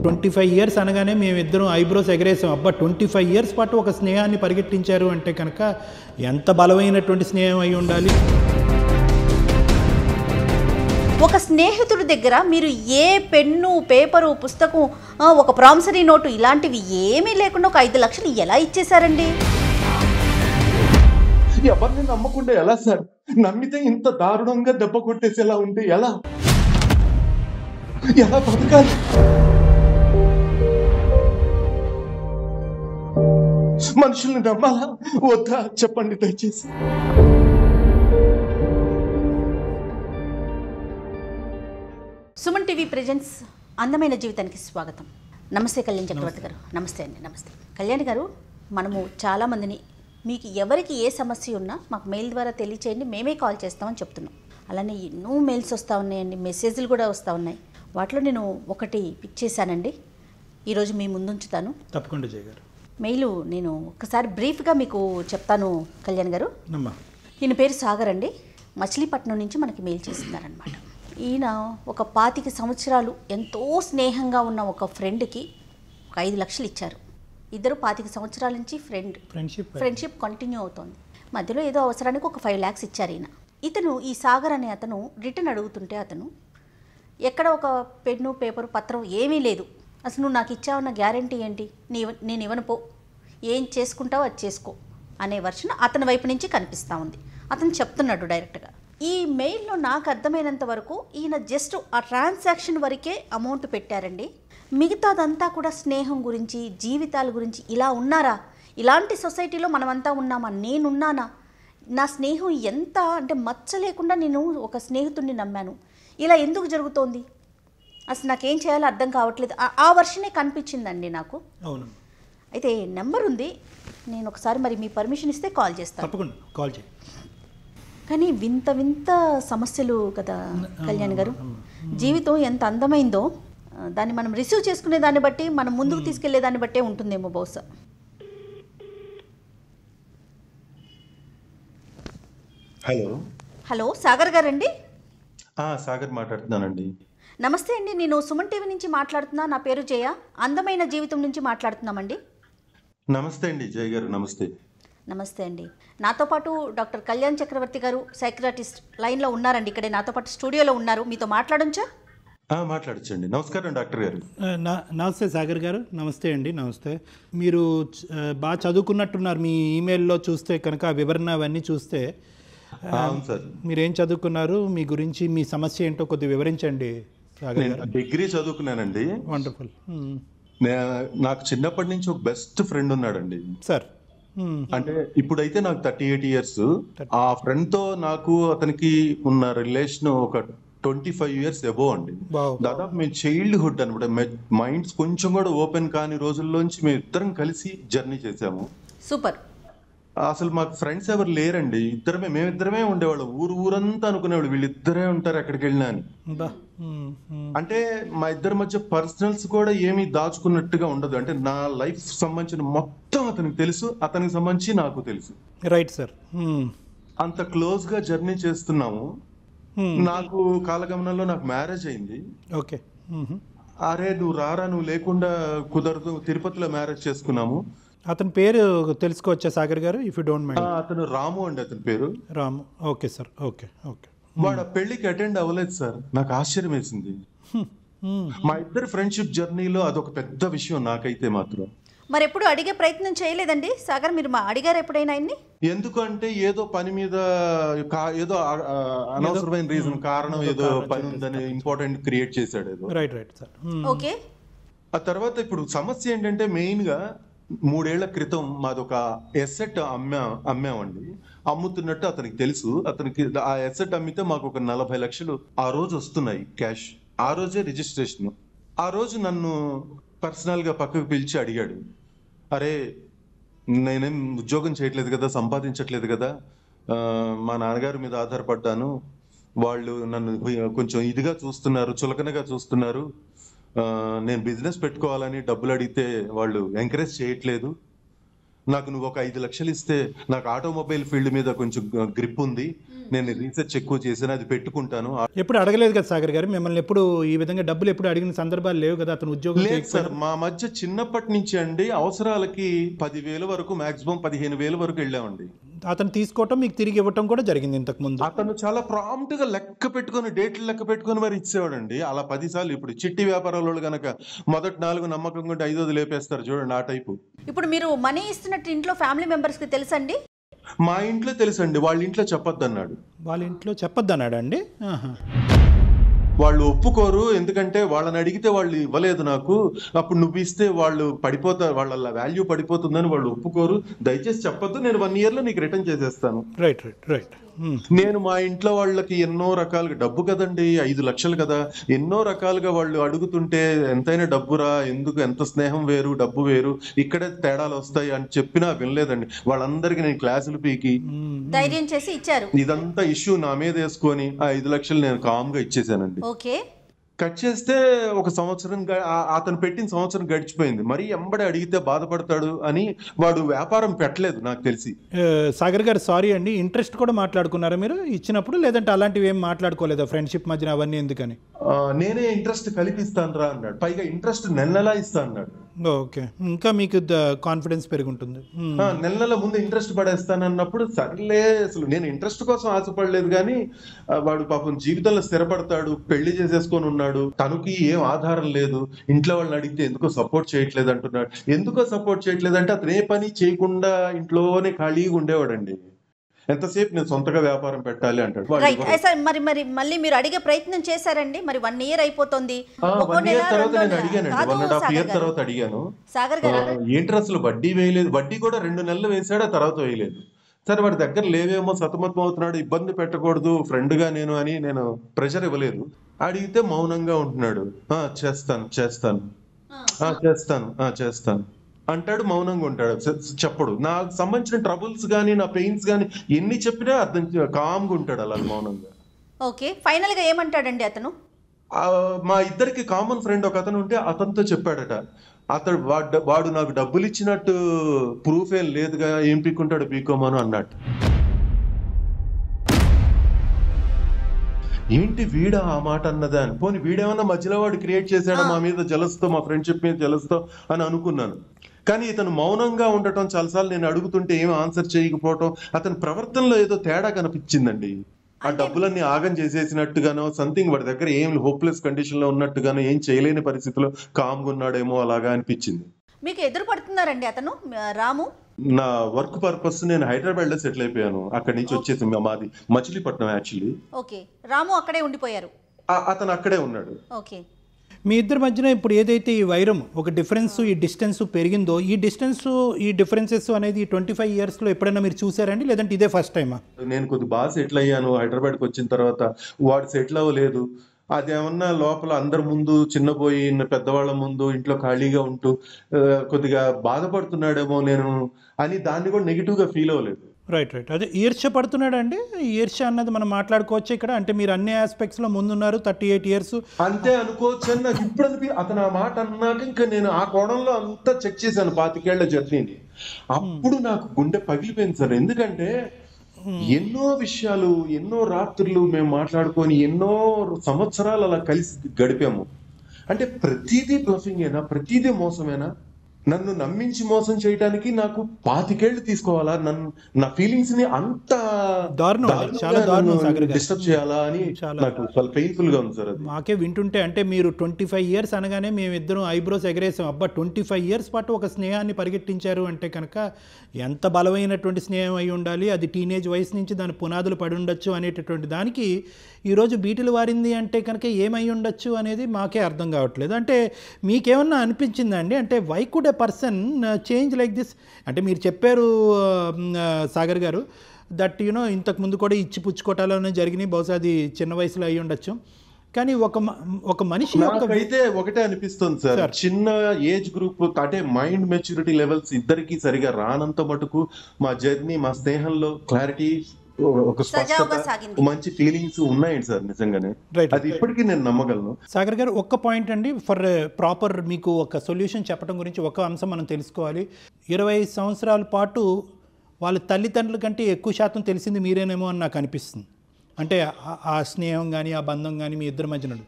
25 years అనగానే మేమిద్దరం eyebrows ఎగరేసాం. అబ్బా 25 ఇయర్స్ పాటు ఒక స్నేహాన్ని పరిగెట్టించారు అంటే కనుక ఎంత బలమైనటువంటి స్నేహం అయి ఉండాలి. ఒక స్నేహితుడి దగ్గర మీరు ఏ పెన్ను, పేపరు, పుస్తకం, ఒక ప్రామిసరీ నోటు ఇలాంటివి ఏమీ లేకుండా ఒక 5 లక్షలు ఎలా ఇచ్చేశారండి? ఎవరిని నమ్మకుండా ఎలా సార్? నమ్మితే ఇంత దారుణంగా దెబ్బ కొట్టేసేలా ఉంటే ఎలా బతకాలి? మనుషుల్ని నమ్మాలా వద్దా చెప్పండి దయచేసి. సుమన్ టీవీ ప్రెజెంట్స్ అందమైన జీవితానికి స్వాగతం. నమస్తే కళ్యాణ్ చక్రవర్తి గారు. నమస్తే అండి. నమస్తే కళ్యాణ్ గారు. మనము చాలామందిని మీకు ఎవరికి ఏ సమస్య ఉన్నా మాకు మెయిల్ ద్వారా తెలియచేయండి, మేమే కాల్ చేస్తామని చెప్తున్నాం. అలానే ఎన్నో మెయిల్స్ వస్తూ ఉన్నాయండి, మెసేజ్లు కూడా వస్తూ ఉన్నాయి. వాటిలో నేను ఒకటి పిక్ చేశానండి, ఈరోజు మీ ముందుంచుతాను. తప్పకుండా జయ గారు. మెయిల్ నేను ఒక్కసారి బ్రీఫ్గా మీకు చెప్తాను కళ్యాణ్ గారు. ఈయన పేరు సాగర్ అండి, మచిలీపట్నం నుంచి మనకి మెయిల్ చేస్తున్నారనమాట. ఈయన ఒక 25 సంవత్సరాలు ఎంతో స్నేహంగా ఉన్న ఒక ఫ్రెండ్కి ఒక 5 లక్షలు ఇచ్చారు. ఇద్దరు 25 సంవత్సరాల నుంచి ఫ్రెండ్షిప్ కంటిన్యూ అవుతోంది. మధ్యలో ఏదో అవసరానికి ఒక 5 lakhs ఇచ్చారు ఈయన. ఇతను ఈ సాగర్ అనే అతను రిటర్న్ అడుగుతుంటే అతను ఎక్కడ ఒక పెన్ను, పేపరు, పత్రం ఏమీ లేదు. అసలు నువ్వు నాకు ఇచ్చావన్న గ్యారంటీ ఏంటి? నేను ఇవ్వను, పో, ఏం చేసుకుంటావో అది చేసుకో అనే వర్షన్ అతని వైపు నుంచి కనిపిస్తూ ఉంది. అతను చెప్తున్నాడు డైరెక్ట్గా. ఈ మెయిల్లో నాకు అర్థమైనంత వరకు ఈయన జస్ట్ ఆ ట్రాన్సాక్షన్ వరకే అమౌంట్ పెట్టారండి. మిగతాదంతా కూడా స్నేహం గురించి, జీవితాల గురించి. ఇలా ఉన్నారా? ఇలాంటి సొసైటీలో మనమంతా ఉన్నామా? నేనున్నానా? నా స్నేహం ఎంత అంటే మచ్చ లేకుండా నేను ఒక స్నేహితుడిని నమ్మాను. ఇలా ఎందుకు జరుగుతోంది? అసలు నాకేం చేయాలో అర్థం కావట్లేదు. ఆ వర్షనే కనిపించిందండి నాకు. అవును. అయితే నెంబర్ ఉంది, నేను ఒకసారి మరి మీ పర్మిషన్ ఇస్తే కాల్ చేస్తాను. తప్పకుండా కాల్ చేయి. కానీ వింత వింత సమస్యలు కదా కళ్యాణ్ గారు. జీవితం ఎంత అందమైందో దాన్ని మనం రిసీవ్ చేసుకునే దాన్ని బట్టి, మనం ముందుకు తీసుకెళ్లే దాన్ని బట్టే ఉంటుందేమో బహుశా. హలో సాగర్ గారండి? సాగర్ మాట్లాడుతున్నానండి. నమస్తే అండి, నేను సుమన్ టీవీ నుంచి మాట్లాడుతున్నా. నా పేరు జయ, అందమైన జీవితం నుంచి మాట్లాడుతున్నామండి. నమస్తే అండి జయ గారు. నమస్తే. నమస్తే అండి. నాతో పాటు డాక్టర్ కళ్యాణ్ చక్రవర్తి గారు, సైక్రాటిస్ట్, లైన్లో ఉన్నారండి. ఇక్కడే నాతో పాటు స్టూడియోలో ఉన్నారు. మీతో మాట్లాడొచ్చా? మాట్లాడచ్చండి. నమస్కారం డాక్టర్ గారు. నమస్తే సాగర్ గారు. నమస్తే అండి. నమస్తే. మీరు బాగా చదువుకున్నట్టున్నారు. మీ ఈమెయిల్లో చూస్తే కనుక ఆ వివరణ అవన్నీ చూస్తే. అవును సార్. మీరేం చదువుకున్నారు, మీ గురించి, మీ సమస్య ఏంటో కొద్దిగా వివరించండి. డిగ్రీ చదువుకున్నానండి. వండర్ఫుల్. నాకు చిన్నప్పటి నుంచి ఒక బెస్ట్ ఫ్రెండ్ ఉన్నాడండి సార్. అంటే ఇప్పుడైతే నాకు 38 years. ఆ ఫ్రెండ్ తో నాకు అతనికి ఉన్న రిలేషన్ ఒక 25 years అబోవ్ అండి. దాదాపు మేము చైల్డ్హుడ్ అనమాట. మైండ్స్ కొంచెం కూడా ఓపెన్ కాని రోజుల్లోంచి మేము ఇద్దరం కలిసి జర్నీ చేసాము. సూపర్. అసలు మాకు ఫ్రెండ్స్ ఎవరు లేరండి. మేమిద్దరమే ఉండేవాళ్ళం. ఊరంతా అనుకునేవాళ్ళు వీళ్ళిద్దరే ఉంటారు ఎక్కడికి వెళ్ళినా అని. అంటే మా ఇద్దరి మధ్య పర్సనల్స్ కూడా ఏమీ దాచుకున్నట్టుగా ఉండదు. అంటే నా లైఫ్ సంబంధించిన మొత్తం అతనికి తెలుసు, అతనికి సంబంధించి నాకు తెలుసు. Right sir. అంత క్లోజ్ గా జర్నీ చేస్తున్నాము. నాకు కాలగమనంలో నాకు మ్యారేజ్ అయింది. ఓకే. అరే నువ్వు రారా, నువ్వు లేకుండా కుదరదు, తిరుపతిలో మ్యారేజ్ చేసుకున్నాము. అతని పేరు తెలుసుకోవచ్చా సాగర్ గారు, ఇఫ్ యూ డోంట్ మైండ్? అతను రాము అండి. అతని పేరు Ramu. Okay sir. Okay. Okay. వాడు పెళ్లికి అటెండ్ అవ్వలేదు సార్. నాకు ఆశ్చర్యం వేసింది. మా ఇద్దరు ఫ్రెండ్షిప్ జర్నీలో అదొక పెద్ద విషయం నాకైతే మాత్రం. మరి ఎప్పుడు అడిగే ప్రయత్నం చేయలేదండి సాగర్? మీరు అడిగారు ఎప్పుడైనా ఆయన్ని? ఎందుకంటే ఏదో పని మీద, ఏదో అనవసరమైన రీజన్, కారణం ఏదో పని ఉందని ఇంపార్టెంట్ క్రియేట్ చేశాడు ఏదో. Right right sir. ఓకే. ఆ తర్వాత ఇప్పుడు సమస్య ఏంటంటే మెయిన్ గా 3 ఏళ్ల క్రితం మాదొక ఎసెట్ అమ్మామండి. అమ్ముతున్నట్టు అతనికి తెలుసు. అతనికి ఆ ఎసెట్ అమ్మితే మాకు ఒక 40 లక్షలు ఆ రోజు వస్తున్నాయి క్యాష్. ఆ రోజే రిజిస్ట్రేషన్. ఆ రోజు నన్ను పర్సనల్ గా పక్కకు పిలిచి అడిగాడు, అరే నేనేం ఉద్యోగం చేయట్లేదు కదా, సంపాదించట్లేదు కదా, మా నాన్నగారి మీద ఆధారపడ్డాను, వాళ్ళు నన్ను కొంచెం ఇదిగా చూస్తున్నారు, చులకనగా చూస్తున్నారు, నేను బిజినెస్ పెట్టుకోవాలని డబ్బులు అడిగితే వాళ్ళు ఎంకరేజ్ చేయట్లేదు, నాకు నువ్వు ఒక 5 లక్షలు ఇస్తే నాకు ఆటోమొబైల్ ఫీల్డ్ మీద కొంచెం గ్రిప్ ఉంది, నేను రీసెర్చ్ ఎక్కువ చేశాను, అది పెట్టుకుంటాను. ఎప్పుడు అడగలేదు కదా సాగర్ గారు మిమ్మల్ని, ఎప్పుడు ఈ విధంగా డబ్బులు ఎప్పుడు అడిగిన సందర్భాలు లేవు కదా అతను ఉద్యోగం లేదు సార్, మా మధ్య చిన్నప్పటి నుంచి అండి అవసరాలకి 10,000 వరకు, మాక్సిమం 15,000 వరకు వెళ్ళామండి. అతను తీసుకోవటం మీకు తిరిగి ఇవ్వటం కూడా జరిగింది ఇంతకు ముందు. అతను చాలా ప్రాంప్ట్ గా లెక్క పెట్టుకుని, డేట్లు లెక్క పెట్టుకుని మరి ఇచ్చేవాడండి. అలా 10 సార్లు. ఇప్పుడు చిట్టి వ్యాపారాల కనుక మొదటి 4 నమ్మకం ఉంటే 5ది లేపేస్తారు చూడండి, ఆ టైపు. ఇప్పుడు మీరు మనీ ఇస్తున్నట్టు ఇంట్లో ఫ్యామిలీ మెంబర్స్ కి తెలుసండి? మా ఇంట్లో తెలుసండి, వాళ్ళ ఇంట్లో చెప్పొద్దు అన్నాడు. వాళ్ళ ఇంట్లో చెప్పొద్దు అన్నాడు అండి? వాళ్ళు ఒప్పుకోరు, ఎందుకంటే వాళ్ళని అడిగితే వాళ్ళు ఇవ్వలేదు నాకు, అప్పుడు నువ్వు ఇస్తే వాళ్ళు పడిపోతారు, వాళ్ళ వాల్యూ పడిపోతుందని వాళ్ళు ఒప్పుకోరు, దయచేసి చెప్పొద్దు, నేను 1 year లో నీకు రిటర్న్ చేసేస్తాను. Right right right. నేను మా ఇంట్లో వాళ్ళకి ఎన్నో రకాలుగా, డబ్బు కదండి 5 లక్షలు కదా, ఎన్నో రకాలుగా వాళ్ళు అడుగుతుంటే ఎంతైనా డబ్బురా, ఎందుకు, ఎంత స్నేహం వేరు డబ్బు వేరు, ఇక్కడే తేడాలు వస్తాయి అని చెప్పినా వినలేదండి. వాళ్ళందరికీ నేను క్లాసులు పీకి ధైర్యం చేసి ఇచ్చారు. ఇదంతా ఇష్యూ నా మీద వేసుకొని ఆ 5 లక్షలు నేను కామ్ గా ఇచ్చేసానండి. ఓకే. కట్ చేస్తే ఒక సంవత్సరం, అతను పెట్టిన సంవత్సరం గడిచిపోయింది. మరి ఎంబడి అడిగితే బాధపడతాడు అని వాడు వ్యాపారం పెట్టలేదు నాకు తెలిసి. సాగర్ గారు సారీ అండి, ఇంట్రెస్ట్ కూడా మాట్లాడుకున్నారా మీరు ఇచ్చినప్పుడు, లేదంటే అలాంటివి ఏం మాట్లాడుకోలేదా ఫ్రెండ్షిప్ మధ్యన అవన్నీ ఎందుకని? నేనే ఇంట్రెస్ట్ కలిపిస్తాను రా అన్నాడు, పైగా ఇంట్రెస్ట్ నెలలా ఇస్తా అన్నాడు. ఓకే, ఇంకా మీకు కాన్ఫిడెన్స్ పెరుగుంటుంది. నెల ముందు ఇంట్రెస్ట్ పడేస్తానన్నప్పుడు సర్లే, అసలు నేను ఇంట్రెస్ట్ కోసం ఆశపడలేదు, కానీ వాడు పాపం జీవితంలో స్థిరపడతాడు, పెళ్లి చేసేసుకొని ఉన్నాడు, తనకి ఏం ఆధారం లేదు, ఇంట్లో వాళ్ళని అడిగితే ఎందుకో సపోర్ట్ చేయట్లేదు అంటున్నాడు. ఎందుకో సపోర్ట్ చేయట్లేదు అంటే అతను ఏ పని చేయకుండా ఇంట్లోనే ఖాళీగా ఉండేవాడండి. ఎంతసేపు నేను సొంతగా వ్యాపారం పెట్టాలి అంటాడు. మరి మరి మళ్ళీ మీరు అడిగే ప్రయత్నం చేశారండి? మరి 1 year అయిపోతుంది. 1 year తర్వాత నేను అడిగానండి, 1.5 year తర్వాత అడిగాను, సాగర్ గారు ఏంటి అసలు వడ్డీ వేయలేదు, వడ్డీ కూడా 2 నెలలు వేసాడు, ఆ తర్వాత వేయలేదు. సరే వాడి దగ్గర లేవేమో, సతమతం అవుతున్నాడు, ఇబ్బంది పెట్టకూడదు ఫ్రెండ్ గా నేను అని నేను ప్రెషర్ ఇవ్వలేదు. అడిగితే మౌనంగా ఉంటున్నాడు. చేస్తాను చేస్తాను చేస్తాను చేస్తాను అంటాడు, మౌనంగా ఉంటాడు, చెప్పడు. నాకు సంబంధించిన ట్రబుల్స్ గానీ నా పెయిన్స్ గానీ ఎన్ని చెప్పినా అర్థం, కామ్గా ఉంటాడు అలా మౌనంగా. ఓకే, ఫైనల్ గా ఏమంటాడండి అతను? మా ఇద్దరికి కామన్ ఫ్రెండ్ ఒక అతను ఉంటే అతనితో చెప్పాడట, అతడు వాడు నాకు డబ్బులు ఇచ్చినట్టు ప్రూఫ్ ఏం లేదుగా, ఏం పీక్కుంటాడు పీకోమను అన్నట్టు. ఏంటి వీడా ఆ మాట అన్నదా అని, పోనీ వీడేమన్నా మధ్యలో వాడు క్రియేట్ చేశాడా మా మీద జలస్తో, మా ఫ్రెండ్షిప్ మీద జలస్తో అని అనుకున్నాను. కానీ ఇతను మౌనంగా ఉండటం, చాలాసార్లు నేను అడుగుతుంటే ఏం ఆన్సర్ చేయకపోవటం, అతని ప్రవర్తనలో ఏదో తేడా కనిపించిందండి. ఆ డబ్బులన్నీ ఆగం చేసేసినట్టుగానో, సంథింగ్ వాడి దగ్గర ఏం హోప్లెస్ కండిషన్ లో ఉన్నట్టుగానో, ఏం చేయలేని పరిస్థితిలో కామ్గా ఉన్నాడేమో అలాగా అనిపించింది. మీకు ఎదురు పడుతున్నారండి అతను రాము? నా వర్క్ పర్పస్ నేను హైదరాబాద్ లో సెటిల్ అయిపోయాను, అక్కడి నుంచి వచ్చేసి మాది మచిలీపట్నం యాక్చువల్లీ. ఓకే, రాము అక్కడే ఉండిపోయారు? అతను అక్కడే ఉన్నాడు. ఓకే. మీ ఇద్దరి మధ్యన ఇప్పుడు ఏదైతే ఈ వైరం, ఒక డిఫరెన్స్, ఈ డిస్టెన్స్ పెరిగిందో, ఈ డిఫరెన్సెస్ అనేది 25 years లో ఎప్పుడైనా మీరు చూసారండి, లేదంటే ఇదే ఫస్ట్ టైమా? నేను కొద్దిగా బాగా సెటిల్ అయ్యాను హైదరాబాద్కి వచ్చిన తర్వాత, వాడు సెటిల్ అవ్వలేదు. అదేమన్నా లోపల అందరి ముందు చిన్నపోయి, పెద్దవాళ్ళ ముందు ఇంట్లో ఖాళీగా ఉంటూ కొద్దిగా బాధపడుతున్నాడేమో నేను అని, దాన్ని కూడా నెగిటివ్ గా ఫీల్ అవ్వలేదు. Right right. అదే ఈర్ష్య పడుతున్నాడు అండి, ఈర్ష్య అన్నది మనం మాట్లాడుకోవచ్చు ఇక్కడ. అంటే మీరు అన్ని ఆస్పెక్ట్స్ లో ముందున్నారు, 38 years అంతే అనుకోవచ్చు అని నాకు ఇప్పుడు అతను ఆ మాట అన్నాక ఇంకా నేను ఆ కోణంలో అంతా చెక్ చేశాను 25 ఏళ్ల జర్నీని. అప్పుడు నాకు గుండె పగిలిపోయింది సార్. ఎందుకంటే ఎన్నో విషయాలు, ఎన్నో రాత్రులు మేము మాట్లాడుకొని ఎన్నో సంవత్సరాలు అలా కలిసి గడిపాము. అంటే ప్రతిదీ బ్లఫింగేనా, ప్రతిదీ మోసమేనా? నన్ను నమ్మించి మోసం చేయడానికి నాకు 25 ఏళ్ళు తీసుకోవాలా? నా ఫీలింగ్స్ ని అంత డిస్టర్బ్ చేయాలా అని నాకు చాలా పెయిన్ఫుల్ గా ఉంది సార్. అది మాకే వింటుంటే, అంటే మీరు 25 years అనగానే మేమిద్దరం ఐబ్రోస్ ఎగరేసాం. అబ్బా 25 years పాటు ఒక స్నేహాన్ని పరిగెట్టించారు అంటే కనుక ఎంత బలమైనటువంటి స్నేహం అయి ఉండాలి, అది టీనేజ్ వయసు నుంచి దాని పునాదులు పడి ఉండొచ్చు అనేటటువంటి దానికి ఈరోజు బీటులు వారింది అంటే కనుక ఏమై ఉండొచ్చు అనేది మాకే అర్థం కావట్లేదు. అంటే మీకేమన్నా అనిపించిందా అండి, అంటే why could a person change like this? అంటే మీరు చెప్పారు సాగర్ గారు దట్ యూనో ఇంతకు ముందు కూడా ఇచ్చి పుచ్చుకోవటాలనే జరిగినాయి, బహుశా అది చిన్న వయసులో అయి ఉండొచ్చు. కానీ ఒక మనిషి అయితే ఒకటే అనిపిస్తుంది సార్, చిన్న ఏజ్ గ్రూప్ అంటే మైండ్ మెచ్యూరిటీ లెవెల్స్ ఇద్దరికి సరిగా రానంత మటుకు మా జర్నీ, మా స్నేహంలో క్లారిటీ ఒక సజావుగా స్పష్టత, సాగింది. మంచి ఫీలింగ్స్ ఉన్నాయండి సార్ నిజంగానే. Right. అది ఇప్పటికీ నేను నమ్మగలను. సాగర్ గారు ఒక్క పాయింట్ అండి, ఫర్ ప్రాపర్ మీకు ఒక సొల్యూషన్ చెప్పడం గురించి ఒక అంశం మనం తెలుసుకోవాలి. 25 సంవత్సరాల పాటు వాళ్ళ తల్లిదండ్రుల కంటే ఎక్కువ శాతం తెలిసింది మీరేనేమో అని నాకు అనిపిస్తుంది. అంటే ఆ స్నేహం కానీ ఆ బంధం కానీ మీ ఇద్దరి మధ్యన.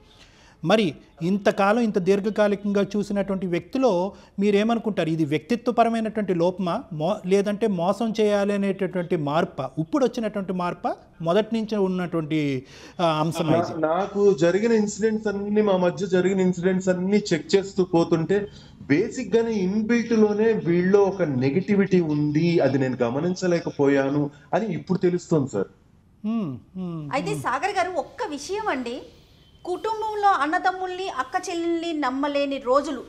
మరి ఇంతకాలం ఇంత దీర్ఘకాలికంగా చూసినటువంటి వ్యక్తిలో మీరేమనుకుంటారు? ఇది వ్యక్తిత్వపరమైనటువంటి లోపమా, లేదంటే మోసం చేయాలి అనేటటువంటి మార్ప, ఇప్పుడు వచ్చినటువంటి మార్ప, మొదటి నుంచి ఉన్నటువంటి అంశం? నాకు జరిగిన ఇన్సిడెంట్స్ అన్ని, మా మధ్య జరిగిన ఇన్సిడెంట్స్ అన్ని చెక్ చేస్తూ పోతుంటే బేసిక్ గానే ఇన్బిల్ట్ లోనే వీళ్ళలో ఒక నెగిటివిటీ ఉంది, అది నేను గమనించలేకపోయాను అని ఇప్పుడు తెలుస్తుంది సార్. అయితే సాగర్ గారు ఒక్క విషయం అండి, కుటుంబంలో అన్నదమ్ముల్ని అక్క చెల్లెల్ని నమ్మలేని రోజులు,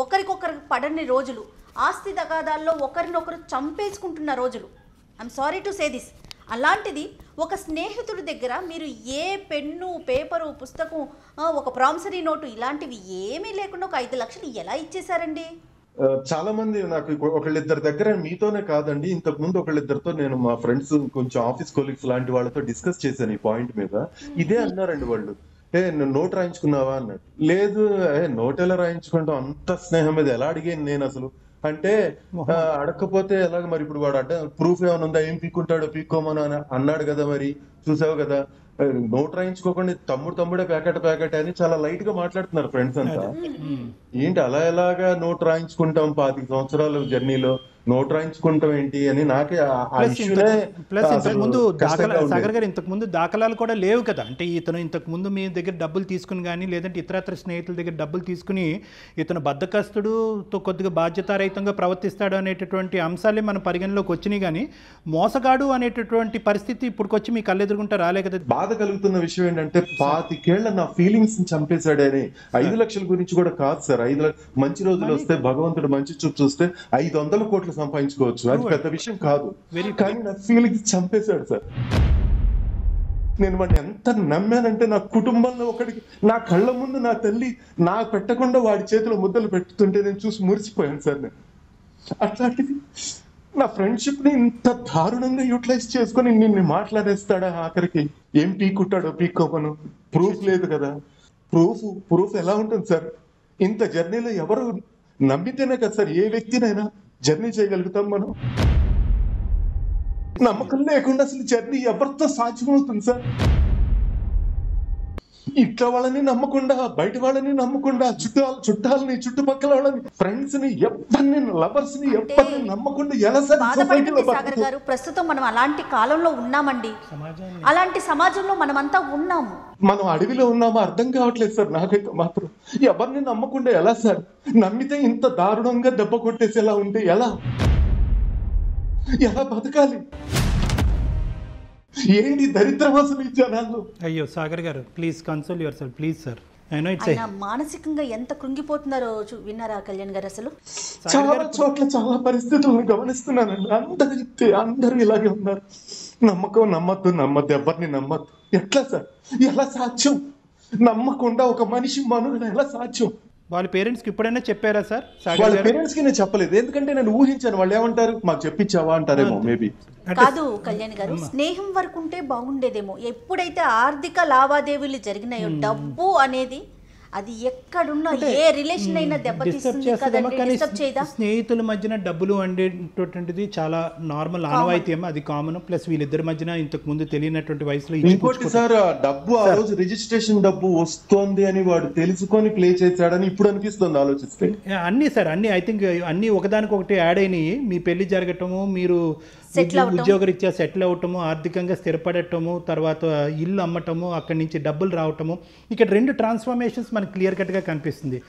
ఒకరికొకరికి పడని రోజులు, ఆస్తి తగాదాల్లో ఒకరినొకరు చంపేసుకుంటున్న రోజులు, I'm sorry to say this. అలాంటిది ఒక స్నేహితుడి దగ్గర మీరు ఏ పెన్ను, పేపరు, పుస్తకం, ఒక ప్రామిసరీ నోటు ఇలాంటివి ఏమీ లేకుండా ఒక 5 లక్షలు ఎలా ఇచ్చేశారండి? చాలా మంది నాకు ఒకళ్ళిద్దరి దగ్గర, మీతోనే కాదండి, ఇంతకు ముందు ఒకళ్ళిద్దరితో నేను మా ఫ్రెండ్స్ కొంచెం ఆఫీస్ కొలీగ్స్ లాంటి వాళ్ళతో డిస్కస్ చేశాను ఈ పాయింట్ మీద. ఇదే అన్నారండి వాళ్ళు, నోట్ రాయించుకున్నావా అన్నాడు. లేదు, నోట్ ఎలా రాయించుకుంటాం, అంత స్నేహం మీద ఎలా అడిగాను నేను అసలు అంటే, అడగకపోతే ఎలాగ మరి, ఇప్పుడు వాడు ప్రూఫ్ ఏమైనా ఉందా, ఏం పీక్కుంటాడో పీక్కోమని అన్నాడు కదా, మరి చూసావు కదా, నోట్ రాయించుకోకుండా తమ్ముడే ప్యాకెట్ అని చాలా లైట్ గా మాట్లాడుతున్నారు ఫ్రెండ్స్ అంతా. ఏంటి అలా ఎలాగా నోట్ రాయించుకుంటాం 25 సంవత్సరాల జర్నీలో, నోట్ రాయించుకుంటాం ఏంటి అని నాకే ప్లస్ ఇంతకుముందు సాగర్ గారు ఇంతకుముందు దాఖలాలు కూడా లేవు కదా. అంటే ఇతను ఇంతకుముందు మీ దగ్గర డబ్బులు తీసుకుని కానీ, లేదంటే ఇతరత్ర స్నేహితుల దగ్గర డబ్బులు తీసుకుని ఇతను బద్ధకస్తుడుతో కొద్దిగా బాధ్యతారహితంగా ప్రవర్తిస్తాడు అనేటటువంటి అంశాలే మన పరిగణలోకి వచ్చినాయి. కానీ మోసగాడు అనేటటువంటి పరిస్థితి ఇప్పుడుకొచ్చి మీ కళ్ళెదురుగుంటే రాలే కదా. బాధ కలుగుతున్న విషయం ఏంటంటే 25 ఏళ్ల నా ఫీలింగ్స్ చంపేశాడని. 5 లక్షల గురించి కూడా కాదు సార్, 5 మంచి రోజులు వస్తే, భగవంతుడు మంచి చూపు చూస్తే 500 కోట్లు సంపాదించుకోవచ్చు, అది పెద్ద విషయం కాదు. కానీ నా ఫీలింగ్స్ చంపేశాడు సార్. నేను వాడిని ఎంత నమ్మానంటే, నా కుటుంబంలో ఒకడికి, నా కళ్ళ ముందు నా తల్లి నా పెట్టకుండా వాడి చేతిలో ముద్దలు పెట్టుతుంటే నేను చూసి మురిసిపోయాను సార్. నేను అట్లాంటిది నా ఫ్రెండ్షిప్ ని ఇంత దారుణంగా యూటిలైజ్ చేసుకుని నిన్ను మాట్లాడేస్తాడా? ఆఖరికి ఏం పీక్కుంటాడో పీక్కోమను, ప్రూఫ్ లేదు కదా. ప్రూఫ్ ఎలా ఉంటుంది సార్? ఇంత జర్నీలో ఎవరు నమ్మితేనే కదా సార్ ఏ వ్యక్తినైనా జర్నీ చేయగలుగుతాం మనం. నమ్మకం లేకుండా అసలు జర్నీ ఎవరితో సాధ్యమవుతుంది సార్? ఇట్లా వాళ్ళని నమ్మకుండా, బయట వాళ్ళని నమ్మకుండా, చుట్టాలని, చుట్టుపక్కల వాళ్ళని, ఫ్రెండ్స్ ని, ఎవరిని, లవర్స్ ని, ఎవరిని నమ్మకుండా ఎలా సార్ సొసైటీలో? సాగర్ గారు, ప్రస్తుతం మనం అలాంటి కాలంలో ఉన్నామండి, అలాంటి సమాజంలో మనమంతా ఉన్నాము. మనం అడవిలో ఉన్నామో అర్థం కావట్లేదు సార్ నాకైతే మాత్రం. ఎవరిని నమ్మకుండా ఎలా సార్? నమ్మితే ఇంత దారుణంగా దెబ్బ కొట్టేసేలా ఉంటే ఎలా బతకాలి? ఏంటి దరిద్రం అసలు ఈ జనాల్లో? అయ్యో సాగర్ గారు, please console your self please sir. ఆయన మానసికంగా ఎంత కృంగిపోతున్నారో విన్నారా కళ్యాణ్ గారు? అసలు చాలా చోట్ల చాలా పరిస్థితులను గమనిస్తున్నానండి. అందరూ ఇలాగే ఉన్నారు. నమ్మద్దు, ఎవరిని నమ్మద్దు. ఎట్లా సార్? ఎలా సాధ్యం? నమ్మకుండా ఒక మనిషి మనుగడ ఎలా సాధ్యం? వాళ్ళ పేరెంట్స్కి ఇప్పుడైనా చెప్పారా సార్? వాళ్ళ పేరెంట్స్ కి నేను చెప్పలేదు, ఎందుకంటే నేను ఊహించాను వాళ్ళు ఏమంటారు, మాకు చెప్పించావా అంటారేమో మేబీ. కాదు కళ్యాణ్ గారు, స్నేహం వరకు ఉంటే బాగుండేదేమో. ఎప్పుడైతే ఆర్థిక లావాదేవీలు జరిగినాయో, డబ్బు అనేది అది ఎక్కడున్నా ఏ రిలేషన్ అయినా దెబ్బతీస్తుంది కదండి, డిస్టర్బ్ చేయదా? స్నేహితుల మధ్యన డబ్బులు అనేటటువంటిది చాలా నార్మల్, ఆనవాయితీయం, అది కామన్. ప్లస్ వీళ్ళిద్దరి మధ్యన ఇంతకు ముందు తెలియనటువంటి వయసులో ఇంకోటి సార్, డబ్బు ఆ రోజు రిజిస్ట్రేషన్ డబ్బు వస్తోంది అని వాడు తెలుసుకొని ప్లే చేశాడని ఇప్పుడు అనిపిస్తుంది ఆలోచిస్తే. అన్ని సార్, అన్ని ఐ థింక్ అన్ని ఒకదానికొకటి యాడ్ అయినాయి. మీ పెళ్లి జరగటము, మీరు ఉద్యోగరీత్యా సెటిల్ అవటము, ఆర్థికంగా స్థిరపడటము, తర్వాత ఇల్లు అమ్మటము, అక్కడి నుంచి డబ్బులు రావటము, ఇక్కడ 2 ట్రాన్స్ఫర్మేషన్స్ మనకు క్లియర్ కట్గా కనిపిస్తుంది.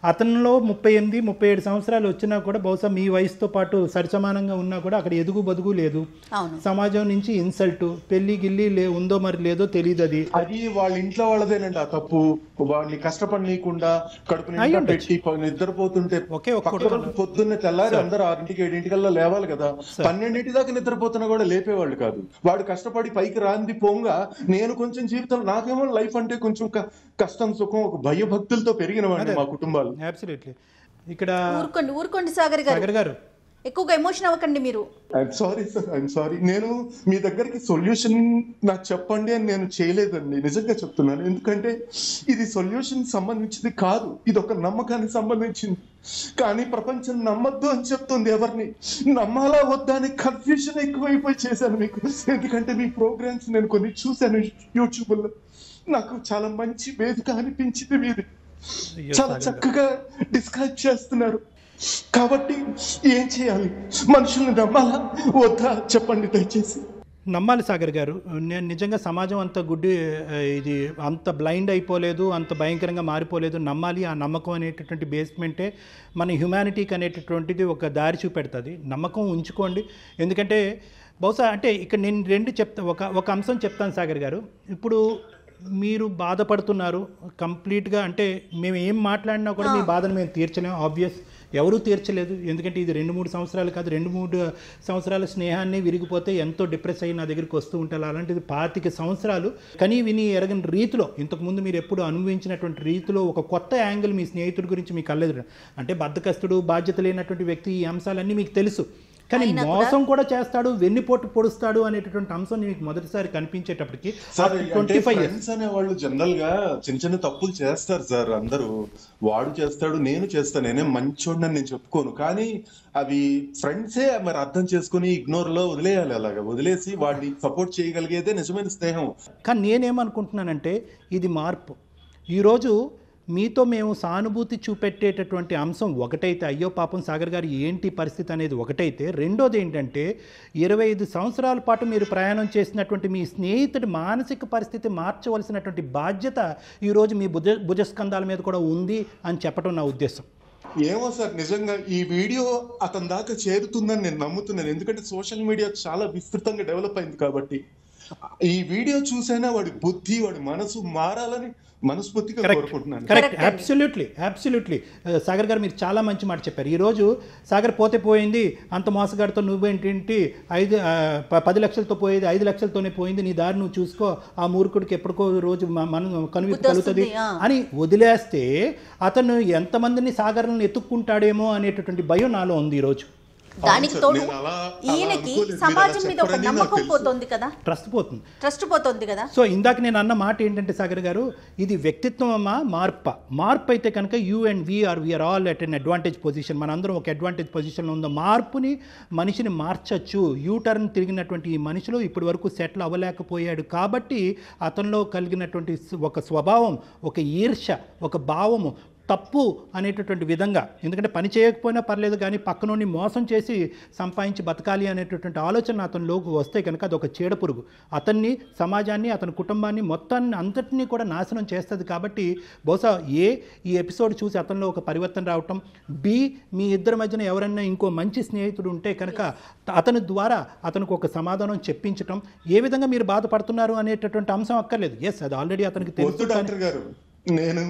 అతనిలో 38-37 సంవత్సరాలు వచ్చినా కూడా బహుశా మీ వయసుతో పాటు సరిసమానంగా ఉన్నా కూడా అక్కడ ఎదుగు బదుగు లేదు. సమాజం నుంచి ఇన్సల్ట్, పెళ్లి గిల్లి ఉందో మరి లేదో తెలియదు. అది వాళ్ళ ఇంట్లో వాళ్ళదేనండి ఆ తప్పు. వాళ్ళని కష్టపడనీయకుండా కడుపు పెట్టి నిద్రపోతుంటే, పొద్దున్నే తెల్లారి అందరూ 6-7 లేవాలి కదా, 12 దాకా నిద్రపోతున్నా కూడా లేపేవాళ్ళు కాదు. వాడు కష్టపడి పైకి రాంది పోంగా, నేను కొంచెం జీవితం, నాకేమో లైఫ్ అంటే కొంచెం కష్టం సుఖం, ఒక భయభక్తులతో పెరిగిన వాడిని మా కుటుంబాలు. అబ్సల్యూట్లీ. ఇక్కడ ఊరుకోండి సాగర్ గారు. ఎక్కువగా ఎమోషన్ అవ్వకండి మీరు. I'm sorry sir, I'm sorry. నేను మీ దగ్గరికి సొల్యూషన్ నాకు చెప్పండి అని నేను చేయలేదండి, నిజంగా చెప్తున్నాను. ఎందుకంటే ఇది సొల్యూషన్ సంబంధించింది కాదు, ఇది ఒక నమ్మకానికి సంబంధించింది. కానీ ప్రపంచం నమ్మద్దు అని చెప్తుంది. ఎవరిని నమ్మాలా వద్దా అని కన్ఫ్యూజన్ ఎక్కువైపోయి చేశాను మీకు. ఎందుకంటే మీ ప్రోగ్రామ్స్ నేను కొన్ని చూశాను యూట్యూబ్లో, నాకు చాలా మంచి వేదిక అనిపించింది. మీరు చాలా చక్కగా డిస్క్రైబ్ చేస్తున్నారు. కాబట్టి ఏం చేయాలి? మనుషుల్ని నమ్మాలా వద్దా చెప్పండి దయచేసి. నమ్మాలి సాగర్ గారు. నేను నిజంగా సమాజం అంత గుడ్డి, ఇది అంత బ్లైండ్ అయిపోలేదు, అంత భయంకరంగా మారిపోలేదు. నమ్మాలి. ఆ నమ్మకం అనేటటువంటి బేస్మెంటే మన హ్యుమానిటీకి అనేటటువంటిది ఒక దారి చూపెడుతుంది. నమ్మకం ఉంచుకోండి. ఎందుకంటే బహుశా అంటే ఇక్కడ నేను రెండు ఒక అంశం చెప్తాను సాగర్ గారు. ఇప్పుడు మీరు బాధపడుతున్నారు కంప్లీట్గా, అంటే మేము ఏం మాట్లాడినా కూడా మీ బాధను మేము తీర్చలేము. ఆబ్వియస్, ఎవరూ తీర్చలేదు. ఎందుకంటే ఇది 2-3 సంవత్సరాలు కాదు, 2-3 సంవత్సరాల స్నేహాన్ని విరిగిపోతే ఎంతో డిప్రెస్ అయ్యి నా దగ్గరికి వస్తూ ఉంటారు. అలాంటిది 25 సంవత్సరాలు కనీ విని ఎరగని రీతిలో, ఇంతకుముందు మీరు ఎప్పుడు అనుభవించినటువంటి రీతిలో ఒక కొత్త యాంగిల్ మీ స్నేహితుడి గురించి మీకు కలదు. అంటే బద్ధకస్తుడు, బాధ్యత లేనటువంటి వ్యక్తి, ఈ అంశాలన్నీ మీకు తెలుసు. కానీ మోసం కూడా చేస్తాడు, వెన్నుపోటు పొడుస్తాడు అనేటటువంటి అంశం మీకు మొదటిసారి కనిపించేటప్పటికి 25 ఫ్రెండ్స్ అనే వాళ్ళు జనరల్ గా చిన్న చిన్న తప్పులు చేస్తారు సార్. అందరూ వాడు చేస్తాడు, నేను చేస్తాను, నేనే మంచోడిని నేను చెప్పుకోను. కానీ అవి ఫ్రెండ్సే మరి అర్థం చేసుకుని ఇగ్నోర్ లో వదిలేయాలి. అలాగా వదిలేసి వాడిని సపోర్ట్ చేయగలిగేదే నిజమైన స్నేహం. కానీ నేనేమనుకుంటున్నానంటే ఇది మార్పు. ఈరోజు మీతో మేము సానుభూతి చూపెట్టేటటువంటి అంశం ఒకటైతే, అయ్యో పాపం సాగర్ గారు ఏంటి పరిస్థితి అనేది ఒకటైతే, రెండోది ఏంటంటే 25 సంవత్సరాల పాటు మీరు ప్రయాణం చేసినటువంటి మీ స్నేహితుడి మానసిక పరిస్థితి మార్చవలసినటువంటి బాధ్యత ఈరోజు మీ భుజస్కంధాల మీద కూడా ఉంది అని చెప్పడం నా ఉద్దేశం. ఏమో సార్, నిజంగా ఈ వీడియో అతని దాకా చేరుతుందని నేను నమ్ముతున్నాను. ఎందుకంటే సోషల్ మీడియా చాలా విస్తృతంగా డెవలప్ అయింది కాబట్టి ఈ వీడియో చూసైనా వాడి బుద్ధి, వాడి మనసు మారాలని మనస్ఫూర్తిగా కోరుకుంటున్నాను. కరెక్ట్, అబ్సల్యూట్లీ సాగర్ గారు మీరు చాలా మంచి మాట చెప్పారు. ఈరోజు సాగర్ పోతే పోయింది, అంత మోసగాడితో నువ్వేంటి 10 లక్షలతో పోయేది 5 లక్షలతోనే పోయింది, నీ దారి నువ్వు చూసుకో, ఆ మూర్ఖుడికి ఎప్పటికో రోజు మనం కనువిప్పు కలుగుతుంది అని వదిలేస్తే అతను ఎంతమందిని సాగర్లను ఎత్తుక్కుంటాడేమో అనేటటువంటి భయం నాలో ఉంది ఈరోజు. దానికి తోడు ఈయనకి సమాజం మీద ఒక నమ్మకం పోతుంది కదా, ట్రస్ట్ పోతుంది కదా. సో ఇందాక నేను అన్న మాట ఏంటంటే సాగర్ గారు, ఇది వ్యక్తిత్వమా మార్పు అయితే కనుక you and we are all at an advantage position. మనందరం ఒక అడ్వాంటేజ్ పొజిషన్లో ఉందో మార్పుని మనిషిని మార్చచ్చు. యూటర్న్ తిరిగినటువంటి ఈ మనిషిలో ఇప్పటి వరకు సెటిల్ అవ్వలేకపోయాడు కాబట్టి అతనిలో కలిగినటువంటి ఒక స్వభావం, ఒక ఈర్ష్య, ఒక భావము, తప్పు అనేటటువంటి విధంగా, ఎందుకంటే పని చేయకపోయినా పర్లేదు కానీ పక్కనుండి మోసం చేసి సంపాదించి బతకాలి అనేటటువంటి ఆలోచన అతనిలోకి వస్తే కనుక అది ఒక చీడపురుగు. అతన్ని, సమాజాన్ని, అతని కుటుంబాన్ని మొత్తాన్ని అంతటినీ కూడా నాశనం చేస్తుంది. కాబట్టి బహుశా ఈ ఎపిసోడ్ చూసి అతనిలో ఒక పరివర్తన రావటం, మీ ఇద్దరి మధ్యన ఎవరైనా ఇంకో మంచి స్నేహితుడు ఉంటే కనుక అతని ద్వారా అతనికి ఒక సమాధానం చెప్పించటం, ఏ విధంగా మీరు బాధపడుతున్నారు అనేటటువంటి అంశం అక్కర్లేదు. ఎస్, అది ఆల్రెడీ అతనికి తెలుసు. డాక్టర్ గారు, నేను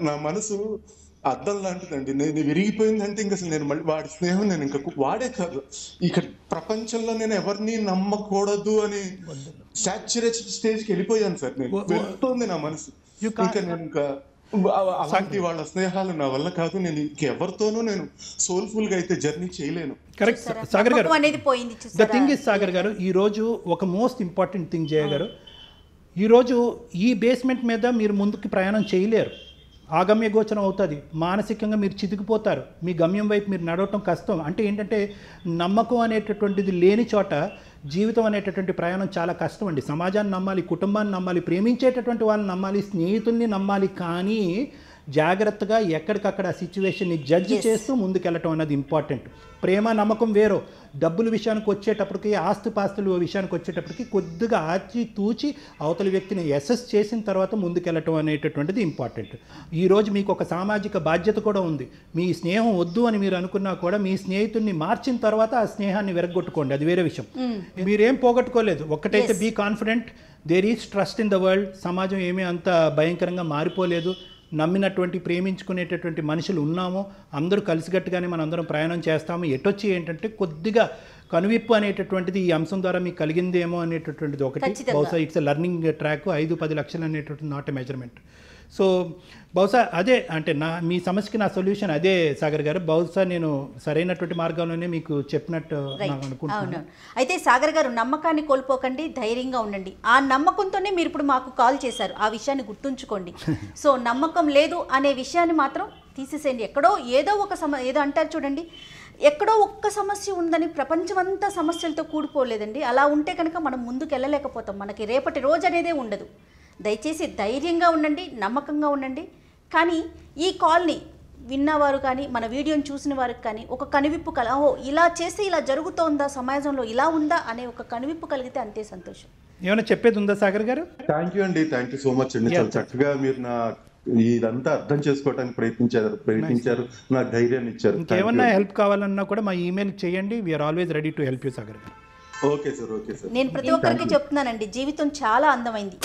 నా మనసు అద్దం లాంటిదండి. నేను విరిగిపోయిందంటే ఇంకా అసలు నేను మళ్ళీ వాడి స్నేహం నేను ఇంకా వాడే కాదు, ఇక్కడ ప్రపంచంలో నేను ఎవరిని నమ్మకూడదు అని సాచురేషన్ స్టేజ్కి వెళ్ళిపోయాను సార్. నేను వెళ్తుంది నా మనసు. ఇంకా నేను ఇంకా అలాంటి వాళ్ళ స్నేహాలు నా వల్ల కాదు. నేను ఇంకెవరితోనూ నేను సోల్ఫుల్ గా అయితే జర్నీ చేయలేను. కరెక్ట్ సాగర్ గారు. ద థింగ్ ఇస్ సాగర్ గారు, ఈరోజు ఒక మోస్ట్ ఇంపార్టెంట్ థింగ్ చేయగారు, ఈరోజు ఈ బేస్మెంట్ మీద మీరు ముందుకు ప్రయాణం చేయలేరు. ఆగమ్య గోచరం అవుతుంది. మానసికంగా మీరు చితికిపోతారు. మీ గమ్యం వైపు మీరు నడవటం కష్టం. అంటే ఏంటంటే నమ్మకం అనేటటువంటిది లేని చోట జీవితం అనేటటువంటి ప్రయాణం చాలా కష్టం అండి. సమాజాన్ని నమ్మాలి, కుటుంబాన్ని నమ్మాలి, ప్రేమించేటటువంటి వాళ్ళని నమ్మాలి, స్నేహితుల్ని నమ్మాలి. కానీ జాగ్రత్తగా ఎక్కడికక్కడ ఆ సిచ్యువేషన్ని జడ్జి చేస్తూ ముందుకెళ్ళటం అన్నది ఇంపార్టెంట్. ప్రేమ నమ్మకం వేరో, డబ్బుల విషయానికి వచ్చేటప్పటికి, ఆస్తిపాస్తుల విషయానికి వచ్చేటప్పటికి కొద్దిగా ఆచి తూచి అవతలి వ్యక్తిని అసెస్ చేసిన తర్వాత ముందుకెళ్ళటం అనేటటువంటిది ఇంపార్టెంట్. ఈరోజు మీకు ఒక సామాజిక బాధ్యత కూడా ఉంది. మీ స్నేహం వద్దు అని మీరు అనుకున్నా కూడా మీ స్నేహితుడిని మార్చిన తర్వాత ఆ స్నేహాన్ని విరగొట్టుకోండి, అది వేరే విషయం. మీరేం పోగొట్టుకోలేదు. ఒక్కటైతే be confident, there is trust in the world. సమాజం ఏమీ అంత భయంకరంగా మారిపోలేదు. నమ్మినటువంటి, ప్రేమించుకునేటటువంటి మనుషులు ఉన్నాము. అందరూ కలిసికట్టుగానే మనందరం ప్రయాణం చేస్తాము. ఎటొచ్చి ఏంటంటే కొద్దిగా కనువిప్పు అనేటటువంటిది ఈ అంశం ద్వారా మీకు కలిగిందేమో అనేటటువంటిది ఒకటి. బహుశా ఇట్స్ ఎ లర్నింగ్ ట్రాక్. 5-10 లక్షలు అనేటటువంటి నాట్ ఎ మెజర్మెంట్. సో బహుశా అదే అంటే మీ సమస్యకి నా సొల్యూషన్ అదే సాగర్ గారు. బహుశా నేను సరైనటువంటి మార్గంలోనే మీకు చెప్పినట్టు నాకు అనుకుంటున్నాను. అయితే సాగర్ గారు, నమ్మకాన్ని కోల్పోకండి, ధైర్యంగా ఉండండి. ఆ నమ్మకంతోనే మీరు ఇప్పుడు మాకు కాల్ చేశారు, ఆ విషయాన్ని గుర్తుంచుకోండి. సో నమ్మకం లేదు అనే విషయాన్ని మాత్రం తీసేసేయండి. ఎక్కడో ఏదో ఒక ఏదో అంటారు చూడండి, ఎక్కడో ఒక్క సమస్య ఉందని ప్రపంచమంతా సమస్యలతో కూడిపోలేదండి. అలా ఉంటే కనుక మనం ముందుకు వెళ్ళలేకపోతాం, మనకి రేపటి రోజు అనేదే ఉండదు. దయచేసి ధైర్యంగా ఉండండి, నమ్మకంగా ఉండండి. కానీ ఈ కాల్ని విన్నవారు కానీ మన వీడియోని చూసిన వారికి కానీ ఒక కనువిప్పు ఓహో ఇలా చేస్తే ఇలా జరుగుతోందా, సమాజంలో ఇలా ఉందా అనే ఒక కనువిప్పు కలిగితే అంతే సంతోషం. ఏమైనా చెప్పేది ఉందా సాగర్ గారు? థ్యాంక్ యూ అండి, థ్యాంక్ యూ సో మచ్ అండి. చాలా చక్కగా మీరు నా ఇదంతా అర్థం చేసుకోవడానికి ప్రయత్నించారు, నాకు ధైర్యాన్ని ఇచ్చారు. ఇంకేమన్నా హెల్ప్ కావాలన్నా కూడా మా ఈమెయిల్ చేయండి. We are always ready to help you Sagar గారు. Okay sir, okay sir. నేను ప్రతి ఒక్కరికి చెప్తున్నానండి, జీవితం చాలా అందమైంది.